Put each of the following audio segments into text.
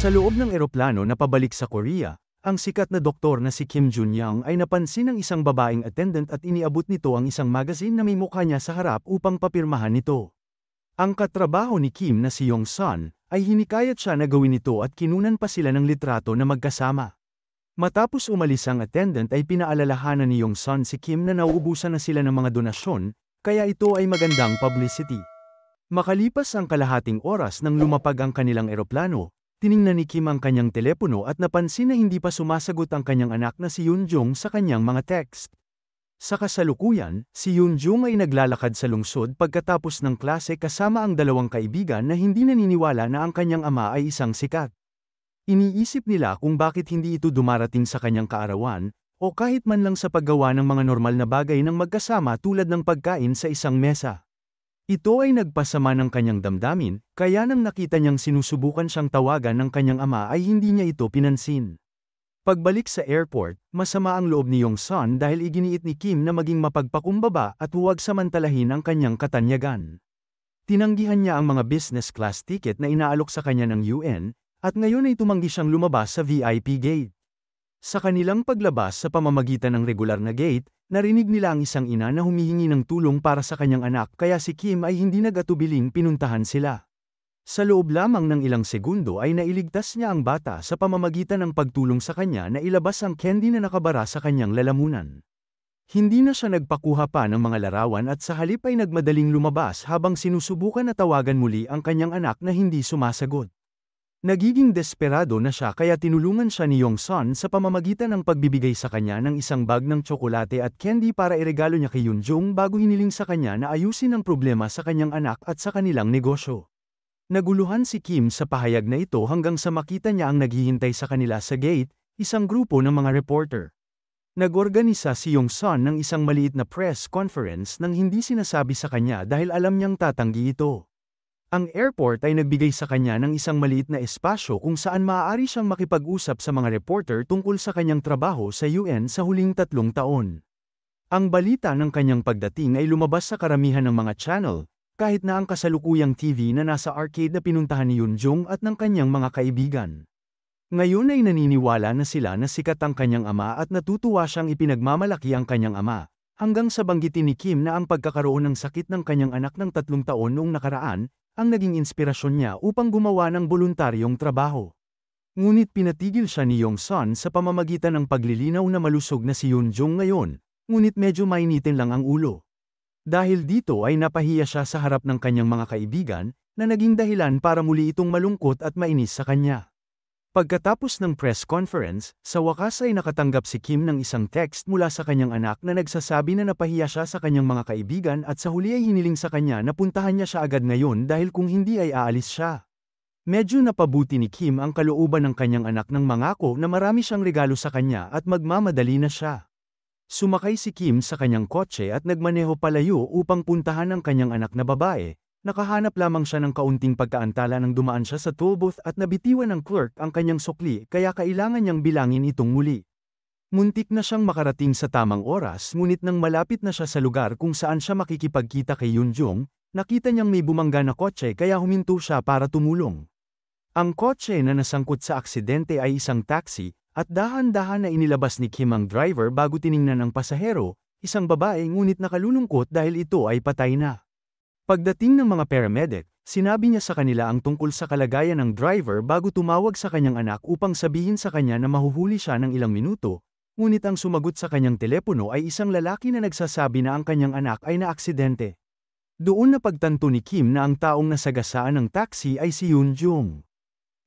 Sa loob ng eroplano na pabalik sa Korea, ang sikat na doktor na si Kim Jun-young ay napansin ng isang babaeng attendant at iniabot nito ang isang magazine na may mukha niya sa harap upang papirmahan nito. Ang katrabaho ni Kim na si Yong-sun ay hinikayat siya na gawin ito at kinunan pa sila ng litrato na magkasama. Matapos umalis ang attendant ay pinaalalahanan ni Yong-sun si Kim na nauubusan na sila ng mga donasyon, kaya ito ay magandang publicity. Makalipas ang kalahating oras nang lumapag ang kanilang eroplano, tiningnan ni Kim ang kanyang telepono at napansin na hindi pa sumasagot ang kanyang anak na si Yoon-jung sa kanyang mga text. Sa kasalukuyan, si Yoon-jung ay naglalakad sa lungsod pagkatapos ng klase kasama ang dalawang kaibigan na hindi naniniwala na ang kanyang ama ay isang sikat. Iniisip nila kung bakit hindi ito dumarating sa kanyang kaarawan, o kahit man lang sa paggawa ng mga normal na bagay ng magkasama tulad ng pagkain sa isang mesa. Ito ay nagpasama ng kanyang damdamin, kaya nang nakita niyang sinusubukan siyang tawagan ng kanyang ama ay hindi niya ito pinansin. Pagbalik sa airport, masama ang loob ni Yong-sun dahil iginiit ni Kim na maging mapagpakumbaba at huwag samantalahin ang kanyang katanyagan. Tinanggihan niya ang mga business class ticket na inaalok sa kanya ng UN, at ngayon ay tumanggi siyang lumabas sa VIP gate. Sa kanilang paglabas sa pamamagitan ng regular na gate, narinig nila ang isang ina na humihingi ng tulong para sa kanyang anak kaya si Kim ay hindi nag-atubiling pinuntahan sila. Sa loob lamang ng ilang segundo ay nailigtas niya ang bata sa pamamagitan ng pagtulong sa kanya na ilabas ang candy na nakabara sa kanyang lalamunan. Hindi na siya nagpakuha pa ng mga larawan at sa halip ay nagmadaling lumabas habang sinusubukan na tawagan muli ang kanyang anak na hindi sumasagot. Nagiging desperado na siya kaya tinulungan siya ni Yong-sun sa pamamagitan ng pagbibigay sa kanya ng isang bag ng tsokolate at candy para iregalo niya kay Yoon-jung bago hiniling sa kanya na ayusin ang problema sa kanyang anak at sa kanilang negosyo. Naguluhan si Kim sa pahayag na ito hanggang sa makita niya ang naghihintay sa kanila sa gate, isang grupo ng mga reporter. Nag-organisa si Yong-sun ng isang maliit na press conference nang hindi sinasabi sa kanya dahil alam niyang tatanggi ito. Ang airport ay nagbigay sa kanya ng isang maliit na espasyo kung saan maaari siyang makipag-usap sa mga reporter tungkol sa kanyang trabaho sa UN sa huling 3 taon. Ang balita ng kanyang pagdating ay lumabas sa karamihan ng mga channel, kahit na ang kasalukuyang TV na nasa arcade na pinuntahan ni Yoon-jung at ng kanyang mga kaibigan. Ngayon ay naniniwala na sila na sikat ang kanyang ama at natutuwa siyang ipinagmamalaki ang kanyang ama, hanggang sa banggitin ni Kim na ang pagkakaroon ng sakit ng kanyang anak ng 3 taon noong nakaraan, ang naging inspirasyon niya upang gumawa ng voluntaryong trabaho. Ngunit pinatigil siya ni Yong-sun sa pamamagitan ng paglilinaw na malusog na si Yoon-jung ngayon, ngunit medyo mainitin lang ang ulo. Dahil dito ay napahiya siya sa harap ng kanyang mga kaibigan, na naging dahilan para muli itong malungkot at mainis sa kanya. Pagkatapos ng press conference, sa wakas ay nakatanggap si Kim ng isang text mula sa kanyang anak na nagsasabi na napahiya siya sa kanyang mga kaibigan at sa huli ay hiniling sa kanya na puntahan niya siya agad ngayon dahil kung hindi ay aalis siya. Medyo napabuti ni Kim ang kalooban ng kanyang anak nang mangako na marami siyang regalo sa kanya at magmamadali na siya. Sumakay si Kim sa kanyang kotse at nagmaneho palayo upang puntahan ang kanyang anak na babae. Nakahanap lamang siya ng kaunting pagkaantala nang dumaan siya sa toll booth at nabitiwan ng clerk ang kanyang sukli kaya kailangan niyang bilangin itong muli. Muntik na siyang makarating sa tamang oras ngunit nang malapit na siya sa lugar kung saan siya makikipagkita kay Yoon-jung, nakita niyang may bumangga na kotse kaya huminto siya para tumulong. Ang kotse na nasangkot sa aksidente ay isang taxi, at dahan-dahan na inilabas ni Kim ang driver bago tiningnan ang pasahero, isang babae ngunit nakalulungkot dahil ito ay patay na. Pagdating ng mga paramedic, sinabi niya sa kanila ang tungkol sa kalagayan ng driver bago tumawag sa kanyang anak upang sabihin sa kanya na mahuhuli siya ng ilang minuto, ngunit ang sumagot sa kanyang telepono ay isang lalaki na nagsasabi na ang kanyang anak ay naaksidente. Doon napagtanto ni Kim na ang taong nasagasaan ng taxi ay si Yoon-jung.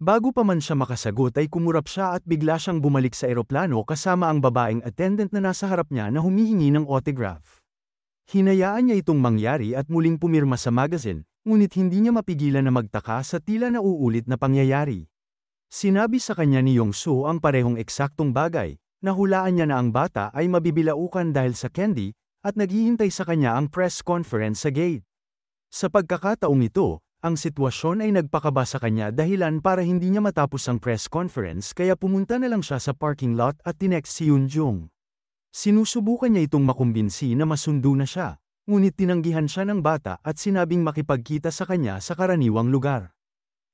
Bago pa man siya makasagot ay kumurap siya at bigla siyang bumalik sa eroplano kasama ang babaeng attendant na nasa harap niya na humihingi ng autograph. Hinayaan niya itong mangyari at muling pumirma sa magazine, ngunit hindi niya mapigilan na magtaka sa tila nauulit na pangyayari. Sinabi sa kanya ni Yong-soo ang parehong eksaktong bagay, nahulaan niya na ang bata ay mabibilaukan dahil sa candy, at naghihintay sa kanya ang press conference sa gate. Sa pagkakataong ito, ang sitwasyon ay nagpakaba sa kanya dahilan para hindi niya matapos ang press conference kaya pumunta na lang siya sa parking lot at tinext si Yoon-jung. Sinusubukan niya itong makumbinsi na masundo na siya, ngunit tinanggihan siya ng bata at sinabing makipagkita sa kanya sa karaniwang lugar.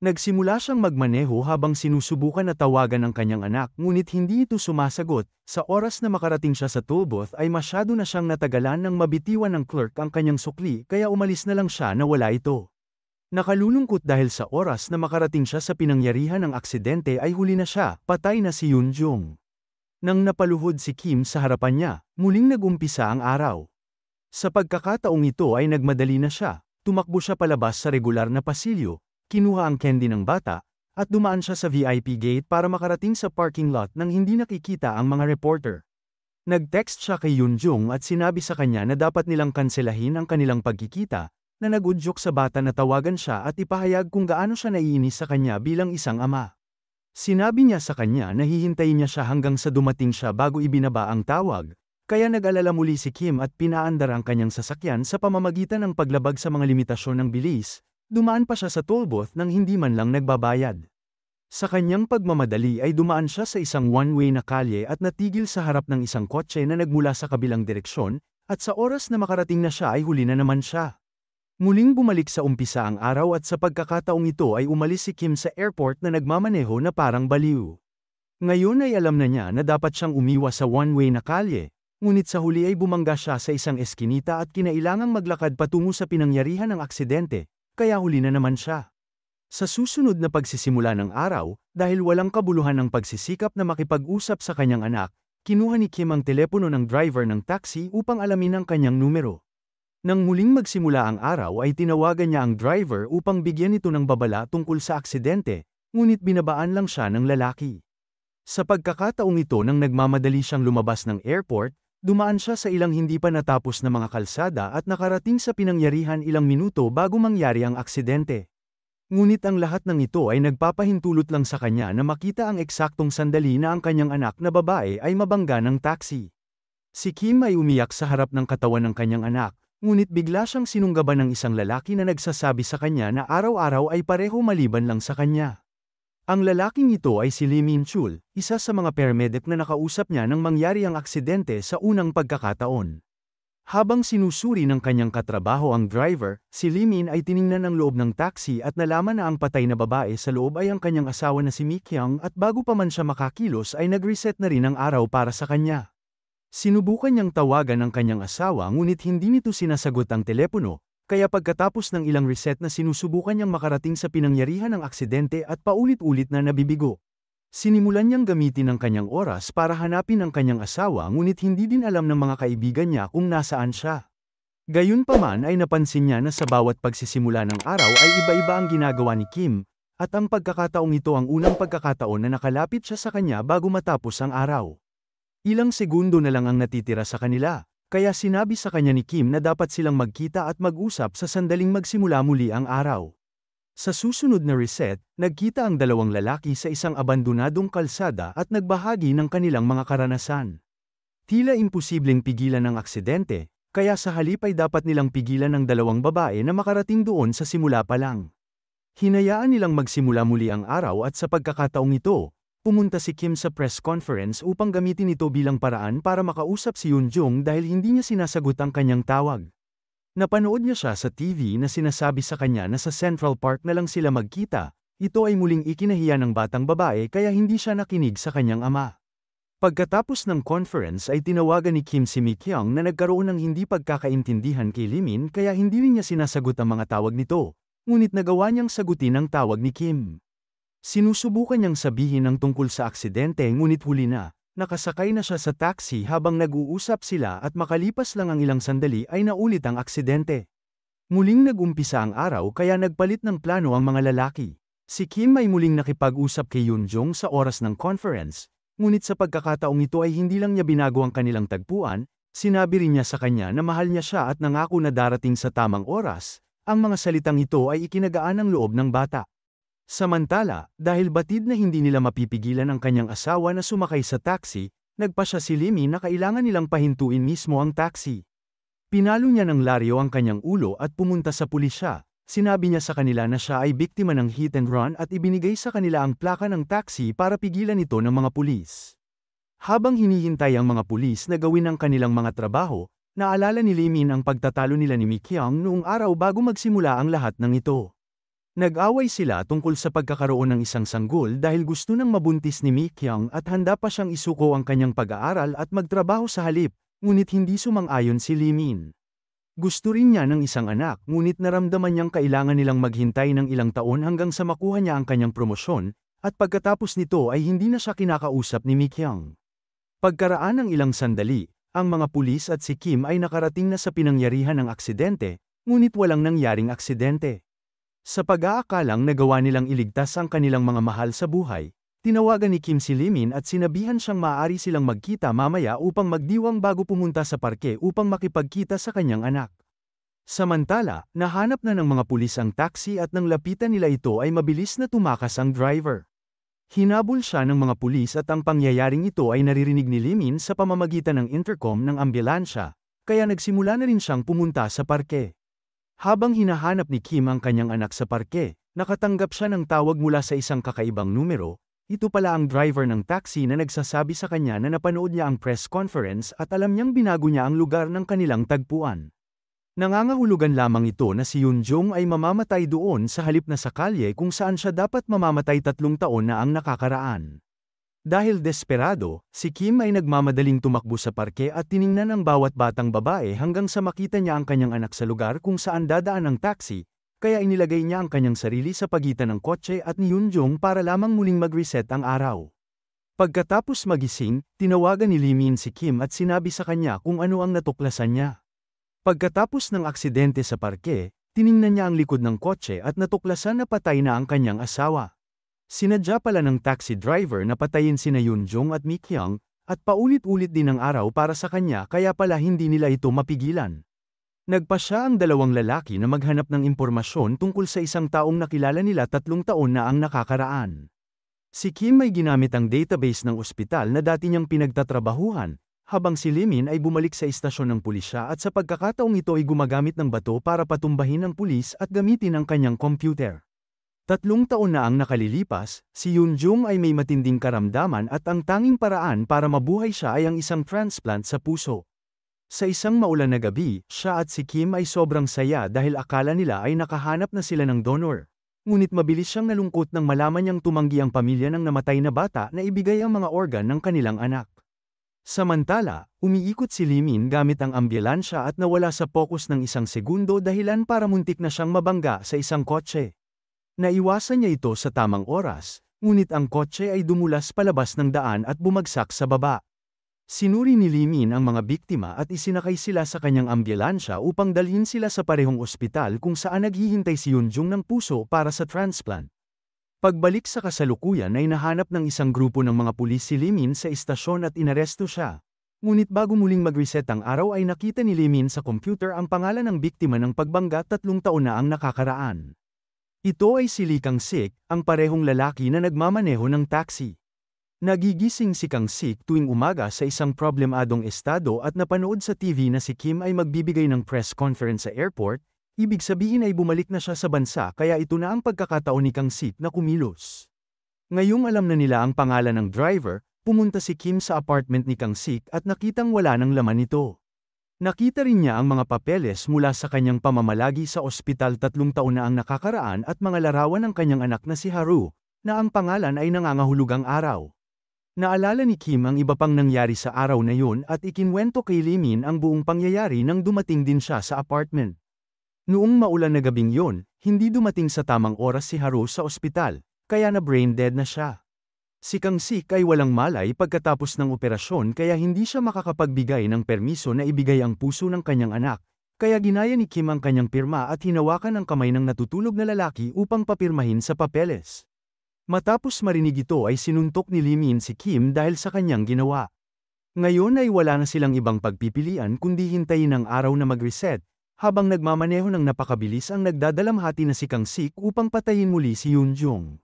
Nagsimula siyang magmaneho habang sinusubukan na tawagan ang kanyang anak ngunit hindi ito sumasagot. Sa oras na makarating siya sa toll booth ay masyado na siyang natagalan nang mabitiwan ng clerk ang kanyang sukli kaya umalis na lang siya na wala ito. Nakalulungkot dahil sa oras na makarating siya sa pinangyarihan ng aksidente ay huli na siya, patay na si Yoon Jung. Nang napaluhod si Kim sa harapan niya, muling nag-umpisa ang araw. Sa pagkakataong ito ay nagmadali na siya, tumakbo siya palabas sa regular na pasilyo, kinuha ang candy ng bata, at dumaan siya sa VIP gate para makarating sa parking lot nang hindi nakikita ang mga reporter. Nag-text siya kay Yoon Jung at sinabi sa kanya na dapat nilang kanselahin ang kanilang pagkikita, na nag-udyok sa bata na tawagan siya at ipahayag kung gaano siya naiinis sa kanya bilang isang ama. Sinabi niya sa kanya na hihintayin niya siya hanggang sa dumating siya bago ibinaba ang tawag, kaya nag-alala muli si Kim at pinaandar ang kanyang sasakyan sa pamamagitan ng paglabag sa mga limitasyon ng bilis. Dumaan pa siya sa toll booth nang hindi man lang nagbabayad. Sa kanyang pagmamadali ay dumaan siya sa isang one-way na kalye at natigil sa harap ng isang kotse na nagmula sa kabilang direksyon, at sa oras na makarating na siya ay huli na naman siya. Muling bumalik sa umpisa ang araw at sa pagkakataong ito ay umalis si Kim sa airport na nagmamaneho na parang baliw. Ngayon ay alam na niya na dapat siyang umiwas sa one-way na kalye, ngunit sa huli ay bumangga siya sa isang eskinita at kinailangang maglakad patungo sa pinangyarihan ng aksidente. Kaya huli na naman siya. Sa susunod na pagsisimula ng araw, dahil walang kabuluhan ng pagsisikap na makipag-usap sa kanyang anak, kinuha ni Kim ang telepono ng driver ng taxi upang alamin ang kanyang numero. Nang muling magsimula ang araw ay tinawagan niya ang driver upang bigyan ito ng babala tungkol sa aksidente, ngunit binabaan lang siya ng lalaki. Sa pagkakataong ito nang nagmamadali siyang lumabas ng airport, dumaan siya sa ilang hindi pa natapos na mga kalsada at nakarating sa pinangyarihan ilang minuto bago mangyari ang aksidente. Ngunit ang lahat ng ito ay nagpapahintulot lang sa kanya na makita ang eksaktong sandali na ang kanyang anak na babae ay mabangga ng taxi. Si Kim ay umiyak sa harap ng katawan ng kanyang anak, ngunit bigla siyang sinunggaban ng isang lalaki na nagsasabi sa kanya na araw-araw ay pareho maliban lang sa kanya. Ang lalaking ito ay si Lee Min-chul, isa sa mga paramedic na nakausap niya nang mangyari ang aksidente sa unang pagkakataon. Habang sinusuri ng kanyang katrabaho ang driver, si Lee Min ay tiningnan ang loob ng taxi at nalaman na ang patay na babae sa loob ay ang kanyang asawa na si Mi Kyung at bago pa man siya makakilos ay nag-reset na rin ang araw para sa kanya. Sinubukan niyang tawagan ang kanyang asawa ngunit hindi nito sinasagot ang telepono. Kaya pagkatapos ng ilang reset na sinusubukan niyang makarating sa pinangyarihan ng aksidente at paulit-ulit na nabibigo. Sinimulan niyang gamitin ang kanyang oras para hanapin ang kanyang asawa ngunit hindi din alam ng mga kaibigan niya kung nasaan siya. Gayunpaman ay napansin niya na sa bawat pagsisimula ng araw ay iba-iba ang ginagawa ni Kim, at ang pagkakataong ito ang unang pagkakataon na nakalapit siya sa kanya bago matapos ang araw. Ilang segundo na lang ang natitira sa kanila. Kaya sinabi sa kanya ni Kim na dapat silang magkita at mag-usap sa sandaling magsimula muli ang araw. Sa susunod na reset, nagkita ang dalawang lalaki sa isang abandonadong kalsada at nagbahagi ng kanilang mga karanasan. Tila imposibleng pigilan ang aksidente, kaya sa halip ay dapat nilang pigilan ang dalawang babae na makarating doon sa simula pa lang. Hinayaan nilang magsimula muli ang araw at sa pagkakataong ito, pumunta si Kim sa press conference upang gamitin ito bilang paraan para makausap si Yoon Jung dahil hindi niya sinasagot ang kanyang tawag. Napanood niya siya sa TV na sinasabi sa kanya na sa Central Park na lang sila magkita. Ito ay muling ikinahiya ng batang babae kaya hindi siya nakinig sa kanyang ama. Pagkatapos ng conference ay tinawagan ni Kim si Mi Kyung na nagkaroon ng hindi pagkakaintindihan kay Lee Min kaya hindi rin niya sinasagot ang mga tawag nito, ngunit nagawa niyang sagutin ang tawag ni Kim. Sinusubukan niyang sabihin ang tungkol sa aksidente ngunit huli na, nakasakay na siya sa taxi habang nag-uusap sila at makalipas lang ang ilang sandali ay naulit ang aksidente. Muling nag-umpisa ang araw kaya nagpalit ng plano ang mga lalaki. Si Kim ay muling nakipag-usap kay Yoon Jung sa oras ng conference, ngunit sa pagkakataong ito ay hindi lang niya binago ang kanilang tagpuan, sinabi rin niya sa kanya na mahal niya siya at nangako na darating sa tamang oras. Ang mga salitang ito ay ikinagaan ng loob ng bata. Samantala, dahil batid na hindi nila mapipigilan ang kanyang asawa na sumakay sa taxi, nagpa siya si Lee Min na kailangan nilang pahintuin mismo ang taxi. Pinalo niya ng laryo ang kanyang ulo at pumunta sa pulisya. Sinabi niya sa kanila na siya ay biktima ng hit and run at ibinigay sa kanila ang plaka ng taxi para pigilan ito ng mga pulis. Habang hinihintay ang mga pulis na gawin ang kanilang mga trabaho, naalala ni Lee Min ang pagtatalo nila ni Mi Kyung noong araw bago magsimula ang lahat ng ito. Nag-away sila tungkol sa pagkakaroon ng isang sanggol dahil gusto nang mabuntis ni Mi Kyung at handa pa siyang isuko ang kanyang pag-aaral at magtrabaho sa halip, ngunit hindi sumang-ayon si Lee Min. Gusto rin niya ng isang anak ngunit naramdaman niyang kailangan nilang maghintay ng ilang taon hanggang sa makuha niya ang kanyang promosyon, at pagkatapos nito ay hindi na siya kinakausap ni Mi Kyung. Pagkaraan ng ilang sandali, ang mga pulis at si Kim ay nakarating na sa pinangyarihan ng aksidente, ngunit walang nangyaring aksidente. Sa pag-aakalang nagawa nilang iligtas ang kanilang mga mahal sa buhay, tinawagan ni Kim si Lee Min at sinabihan siyang maaari silang magkita mamaya upang magdiwang bago pumunta sa parke upang makipagkita sa kanyang anak. Samantala, nahanap na ng mga pulis ang taxi at nang lapitan nila ito ay mabilis na tumakas ang driver. Hinabol siya ng mga pulis at ang pangyayaring ito ay naririnig ni Lee Min sa pamamagitan ng intercom ng ambulansya, kaya nagsimula na rin siyang pumunta sa parke. Habang hinahanap ni Kim ang kanyang anak sa parke, nakatanggap siya ng tawag mula sa isang kakaibang numero. Ito pala ang driver ng taxi na nagsasabi sa kanya na napanood niya ang press conference at alam niyang binago niya ang lugar ng kanilang tagpuan. Nangangahulugan lamang ito na si Yoon Jong ay mamamatay doon sa halip na sa kalye kung saan siya dapat mamamatay 3 taon na ang nakakaraan. Dahil desperado, si Kim ay nagmamadaling tumakbo sa parke at tiningnan ang bawat batang babae hanggang sa makita niya ang kanyang anak sa lugar kung saan dadaan ang taxi, kaya inilagay niya ang kanyang sarili sa pagitan ng kotse at ni Yoon Jong para lamang muling mag-reset ang araw. Pagkatapos magising, tinawagan ni Lee Min si Kim at sinabi sa kanya kung ano ang natuklasan niya. Pagkatapos ng aksidente sa parke, tiningnan niya ang likod ng kotse at natuklasan na patay na ang kanyang asawa. Sinadya pala ng taxi driver na patayin sina Yoon Jong at Mi Kyung, at paulit-ulit din ang araw para sa kanya kaya pala hindi nila ito mapigilan. Nagpa siya ang dalawang lalaki na maghanap ng impormasyon tungkol sa isang taong nakilala nila 3 taon na ang nakakaraan. Si Kim ay ginamit ang database ng ospital na dati niyang pinagtatrabahuhan, habang si Lee Min ay bumalik sa istasyon ng pulisya at sa pagkakataong ito ay gumagamit ng bato para patumbahin ang pulis at gamitin ang kanyang computer. 3 taon na ang nakalilipas, si Yoon Jong ay may matinding karamdaman at ang tanging paraan para mabuhay siya ay ang isang transplant sa puso. Sa isang maulan na gabi, siya at si Kim ay sobrang saya dahil akala nila ay nakahanap na sila ng donor. Ngunit mabilis siyang nalungkot nang malaman niyang tumanggi ang pamilya ng namatay na bata na ibigay ang mga organ ng kanilang anak. Samantala, umiikot si Lee Min gamit ang ambulansya at nawala sa pokus ng isang segundo dahilan para muntik na siyang mabangga sa isang kotse. Naiwasan niya ito sa tamang oras, ngunit ang kotse ay dumulas palabas ng daan at bumagsak sa baba. Sinuri ni Lee Min ang mga biktima at isinakay sila sa kanyang ambulansya upang dalhin sila sa parehong ospital kung saan naghihintay si Yoon Jong ng puso para sa transplant. Pagbalik sa kasalukuyan ay nahanap ng isang grupo ng mga pulis si Lee Min sa istasyon at inaresto siya. Ngunit bago muling mag-reset ang araw ay nakita ni Lee Min sa computer ang pangalan ng biktima ng pagbangga 3 taon na ang nakakaraan. Ito ay si Lee Kang-sik, ang parehong lalaki na nagmamaneho ng taxi. Nagigising si Kang-sik tuwing umaga sa isang problemadong estado at napanood sa TV na si Kim ay magbibigay ng press conference sa airport, ibig sabihin ay bumalik na siya sa bansa kaya ito na ang pagkakataon ni Kang-sik na kumilos. Ngayong alam na nila ang pangalan ng driver, pumunta si Kim sa apartment ni Kang-sik at nakitang wala ng laman ito. Nakita rin niya ang mga papeles mula sa kanyang pamamalagi sa ospital 3 taon na ang nakakaraan at mga larawan ng kanyang anak na si Haru, na ang pangalan ay nangangahulugang araw. Naalala ni Kim ang iba pang nangyari sa araw na yun at ikinwento kay Lee Min ang buong pangyayari nang dumating din siya sa apartment. Noong maulan na gabing yun, hindi dumating sa tamang oras si Haru sa ospital, kaya na brain dead na siya. Si Kang-sik ay walang malay pagkatapos ng operasyon kaya hindi siya makakapagbigay ng permiso na ibigay ang puso ng kanyang anak, kaya ginaya ni Kim ang kanyang pirma at hinawakan ang kamay ng natutulog na lalaki upang papirmahin sa papeles. Matapos marinig ito ay sinuntok ni Lee Min si Kim dahil sa kanyang ginawa. Ngayon ay wala na silang ibang pagpipilian kundi hintayin ang araw na mag-reset, habang nagmamaneho ng napakabilis ang nagdadalamhati na si Kang-sik upang patayin muli si Yoon Jong.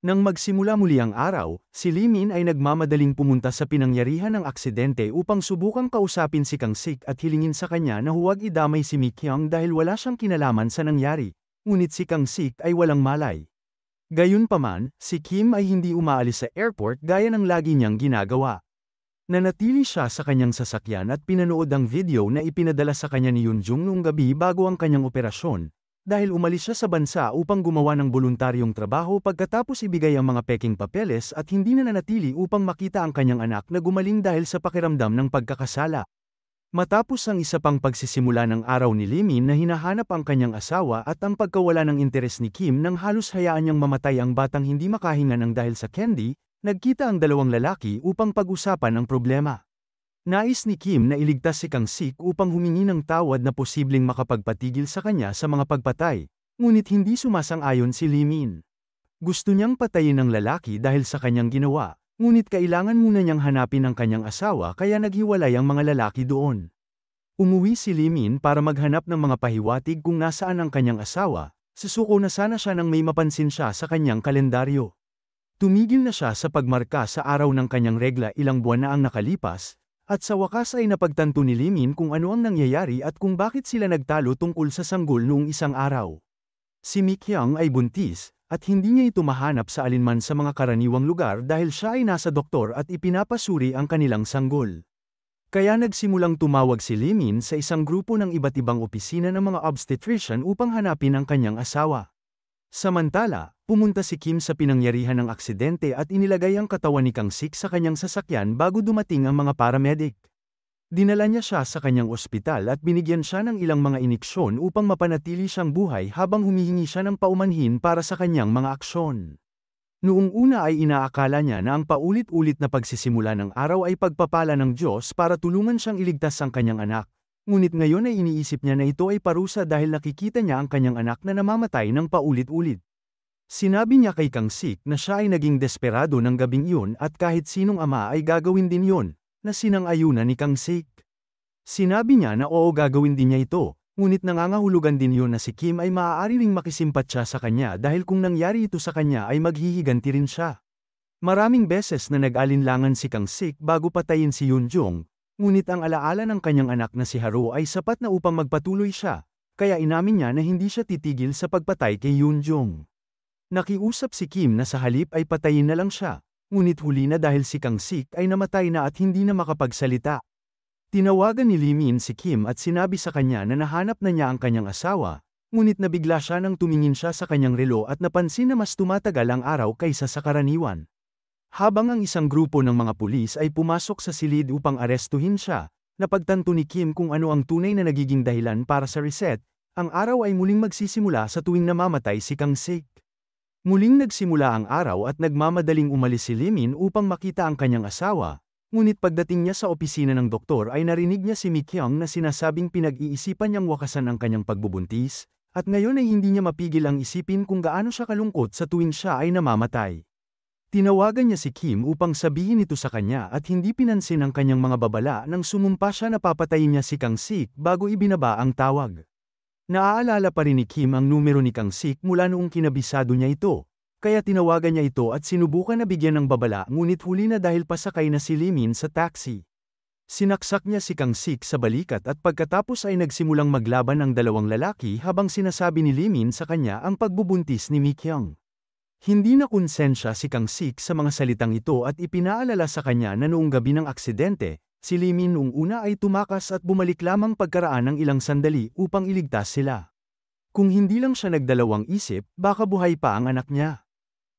Nang magsimula muli ang araw, si Lee Min ay nagmamadaling pumunta sa pinangyarihan ng aksidente upang subukang kausapin si Kang-sik at hilingin sa kanya na huwag idamay si Mi Kyung dahil wala siyang kinalaman sa nangyari, ngunit si Kang-sik ay walang malay. Gayunpaman, si Kim ay hindi umaalis sa airport gaya ng lagi niyang ginagawa. Nanatili siya sa kanyang sasakyan at pinanood ang video na ipinadala sa kanya ni Yoon Jong noong gabi bago ang kanyang operasyon, dahil umalis siya sa bansa upang gumawa ng voluntaryong trabaho pagkatapos ibigay ang mga peking papeles at hindi na nanatili upang makita ang kanyang anak na gumaling dahil sa pakiramdam ng pagkakasala. Matapos ang isa pang pagsisimula ng araw ni Lee Min na hinahanap ang kanyang asawa at ang pagkawala ng interes ni Kim nang halos hayaan niyang mamatay ang batang hindi makahinga ng dahil sa candy, nagkita ang dalawang lalaki upang pag-usapan ang problema. Nais ni Kim na iligtas si Kang Sik upang humingi ng tawad na posibleng makapagpatigil sa kanya sa mga pagpatay, ngunit hindi sumasang-ayon si Lee Min. Gusto niyang patayin ang lalaki dahil sa kanyang ginawa, ngunit kailangan muna niyang hanapin ang kanyang asawa kaya naghiwalay ang mga lalaki doon. Umuwi si Lee Min para maghanap ng mga pahiwatig kung nasaan ang kanyang asawa, susuko na sana siya nang may mapansin siya sa kanyang kalendaryo. Tumigil na siya sa pagmarka sa araw ng kanyang regla ilang buwan na ang nakalipas, at sa wakas ay napagtanto ni Lee Min kung ano ang nangyayari at kung bakit sila nagtalo tungkol sa sanggol noong isang araw. Si Mi Kyung ay buntis, at hindi niya ito mahanap sa alinman sa mga karaniwang lugar dahil siya ay nasa doktor at ipinapasuri ang kanilang sanggol. Kaya nagsimulang tumawag si Lee Min sa isang grupo ng iba't ibang opisina ng mga obstetrician upang hanapin ang kanyang asawa. Samantala, pumunta si Kim sa pinangyarihan ng aksidente at inilagay ang katawan ni Kang Sik sa kanyang sasakyan bago dumating ang mga paramedic. Dinala niya siya sa kanyang ospital at binigyan siya ng ilang mga iniksyon upang mapanatili siyang buhay habang humihingi siya ng paumanhin para sa kanyang mga aksyon. Noong una ay inaakala niya na ang paulit-ulit na pagsisimula ng araw ay pagpapala ng Diyos para tulungan siyang iligtas ang kanyang anak. Ngunit ngayon ay iniisip niya na ito ay parusa dahil nakikita niya ang kanyang anak na namamatay ng paulit-ulit. Sinabi niya kay Kang Sik na siya ay naging desperado ng gabing iyon at kahit sinong ama ay gagawin din yon, na sinang-ayunan ni Kang Sik. Sinabi niya na oo gagawin din niya ito, ngunit nangangahulugan din yon na si Kim ay maaari ring makisimpatya sa kanya dahil kung nangyari ito sa kanya ay maghihiganti rin siya. Maraming beses na nag-alinlangan si Kang Sik bago patayin si Yoon Jong, ngunit ang alaala ng kanyang anak na si Haru ay sapat na upang magpatuloy siya, kaya inamin niya na hindi siya titigil sa pagpatay kay Yoon Jong. Nakiusap si Kim na sa halip ay patayin na lang siya, ngunit huli na dahil si Kang Sik ay namatay na at hindi na makapagsalita. Tinawagan ni Lee Min si Kim at sinabi sa kanya na nahanap na niya ang kanyang asawa, ngunit nabigla siya nang tumingin siya sa kanyang relo at napansin na mas tumatagal ang araw kaysa sa karaniwan. Habang ang isang grupo ng mga pulis ay pumasok sa silid upang arestuhin siya, napagtanto ni Kim kung ano ang tunay na nagiging dahilan para sa reset, ang araw ay muling magsisimula sa tuwing namamatay si Kang Sik. Muling nagsimula ang araw at nagmamadaling umalis si Lee Min upang makita ang kanyang asawa, ngunit pagdating niya sa opisina ng doktor ay narinig niya si Mi Kyung na sinasabing pinag-iisipan niyang wakasan ang kanyang pagbubuntis, at ngayon ay hindi niya mapigil ang isipin kung gaano siya kalungkot sa tuwing siya ay namamatay. Tinawagan niya si Kim upang sabihin ito sa kanya at hindi pinansin ang kanyang mga babala nang sumumpa siya na papatayin niya si Kang Sik bago ibinaba ang tawag. Naaalala pa rin ni Kim ang numero ni Kang Sik mula noong kinabisado niya ito, kaya tinawagan niya ito at sinubukan na bigyan ng babala ngunit huli na dahil pasakay na si Lee Min sa taxi. Sinaksak niya si Kang Sik sa balikat at pagkatapos ay nagsimulang maglaban ang dalawang lalaki habang sinasabi ni Lee Min sa kanya ang pagbubuntis ni Mi Kyung. Hindi na konsensya si Kang Sik sa mga salitang ito at ipinaalala sa kanya na noong gabi ng aksidente, si Lee Min noong una ay tumakas at bumalik lamang pagkaraan ng ilang sandali upang iligtas sila. Kung hindi lang siya nagdalawang isip, baka buhay pa ang anak niya.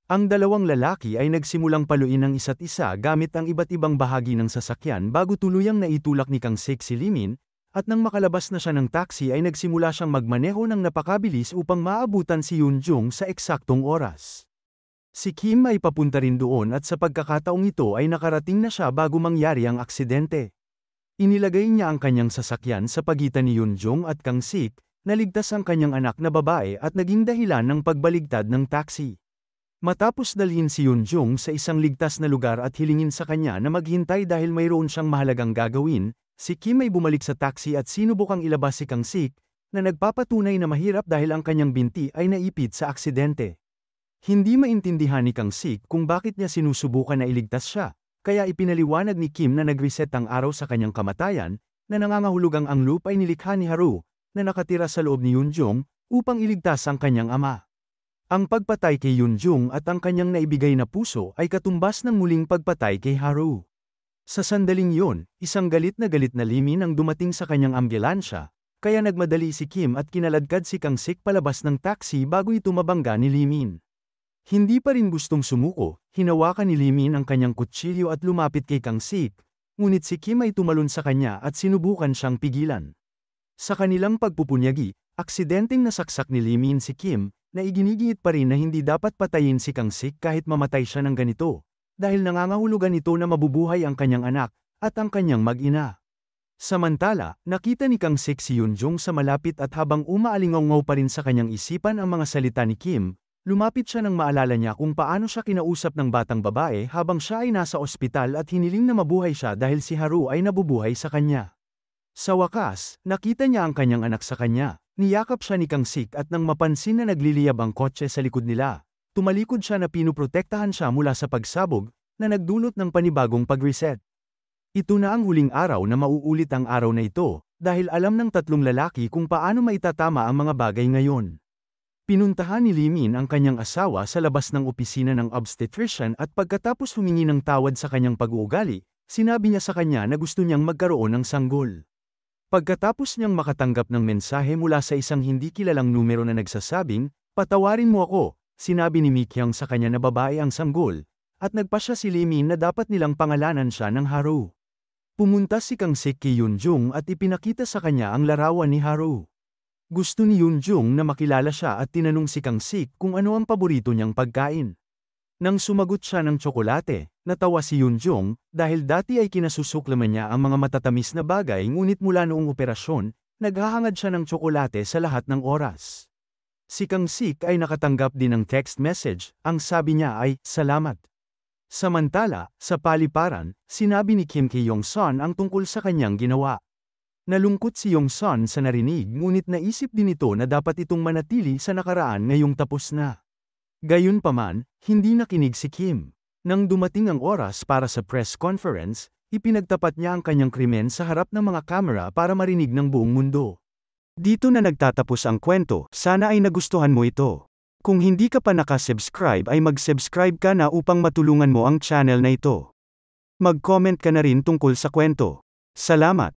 Ang dalawang lalaki ay nagsimulang paluin ng isa't isa gamit ang iba't ibang bahagi ng sasakyan bago tuluyang naitulak ni Kang Sik si Lee Min, at nang makalabas na siya ng taxi ay nagsimula siyang magmaneho ng napakabilis upang maabutan si Yoon Jong sa eksaktong oras. Si Kim ay papunta rin doon at sa pagkakataong ito ay nakarating na siya bago mangyari ang aksidente. Inilagay niya ang kanyang sasakyan sa pagitan ni Yoon Jong at Kang Sik, naligtas ang kanyang anak na babae at naging dahilan ng pagbaligtad ng taxi. Matapos dalhin si Yoon Jong sa isang ligtas na lugar at hilingin sa kanya na maghintay dahil mayroon siyang mahalagang gagawin, si Kim ay bumalik sa taxi at sinubukang ilabas si Kang Sik, na nagpapatunay na mahirap dahil ang kanyang binti ay naipit sa aksidente. Hindi maintindihan ni Kang Sik kung bakit niya sinusubukan na iligtas siya, kaya ipinaliwanag ni Kim na nag-reset ang araw sa kanyang kamatayan, na nangangahulugang ang loop ay nilikha ni Haru, na nakatira sa loob ni Yoon Jong, upang iligtas ang kanyang ama. Ang pagpatay kay Yoon Jong at ang kanyang naibigay na puso ay katumbas ng muling pagpatay kay Haru. Sa sandaling yon, isang galit na Lee Min ang dumating sa kanyang ambulansya, kaya nagmadali si Kim at kinaladkad si Kang-sik palabas ng taxi bago ito mabangga ni Lee Min. Hindi pa rin gustong sumuko, hinawakan ni Lee Min ang kanyang kutsilyo at lumapit kay Kang-sik, ngunit si Kim ay tumalon sa kanya at sinubukan siyang pigilan. Sa kanilang pagpupunyagi, aksidenteng nasaksak ni Lee Min si Kim, na iginigiit pa rin na hindi dapat patayin si Kang-sik kahit mamatay siya ng ganito, dahil nangangahulugan ito na mabubuhay ang kanyang anak, at ang kanyang mag-ina. Samantala, nakita ni Kang-sik si Yoon-jung sa malapit at habang umaalingaw pa rin sa kanyang isipan ang mga salita ni Kim, lumapit siya nang maalala niya kung paano siya kinausap ng batang babae habang siya ay nasa ospital at hiniling na mabuhay siya dahil si Haru ay nabubuhay sa kanya. Sa wakas, nakita niya ang kanyang anak sa kanya, niyakap siya ni Kang-sik at nang mapansin na nagliliyab ang kotse sa likod nila, tumalikod siya na pinuprotektahan siya mula sa pagsabog, na nagdulot ng panibagong pag-reset. Ito na ang huling araw na mauulit ang araw na ito, dahil alam ng tatlong lalaki kung paano maitatama ang mga bagay ngayon. Pinuntahan ni Lee Min ang kanyang asawa sa labas ng opisina ng obstetrician at pagkatapos humingi ng tawad sa kanyang pag-uugali, sinabi niya sa kanya na gusto niyang magkaroon ng sanggol. Pagkatapos niyang makatanggap ng mensahe mula sa isang hindi kilalang numero na nagsasabing, "Patawarin mo ako," sinabi ni Mikyang sa kanya na babae ang sanggol, at nagpasya si Lee Min na dapat nilang pangalanan siya ng Haru. Pumunta si Kang-sik kay Yoon-jung at ipinakita sa kanya ang larawan ni Haru. Gusto ni Yoon-jung na makilala siya at tinanong si Kang-sik kung ano ang paborito niyang pagkain. Nang sumagot siya ng tsokolate, natawa si Yoon-jung, dahil dati ay kinasusuklaman niya ang mga matatamis na bagay ngunit mula noong operasyon, naghahangad siya ng tsokolate sa lahat ng oras. Si Kang-sik ay nakatanggap din ng text message, ang sabi niya ay, "Salamat." Samantala, sa paliparan, sinabi ni Kim kay Yong-sun ang tungkol sa kanyang ginawa. Nalungkot si Yong-sun sa narinig ngunit naisip din ito na dapat itong manatili sa nakaraan ngayong tapos na. Gayunpaman, hindi nakinig si Kim. Nang dumating ang oras para sa press conference, ipinagtapat niya ang kanyang krimen sa harap ng mga kamera para marinig ng buong mundo. Dito na nagtatapos ang kwento, sana ay nagustuhan mo ito. Kung hindi ka pa nakasubscribe ay mag-subscribe ka na upang matulungan mo ang channel na ito. Mag-comment ka na rin tungkol sa kwento. Salamat!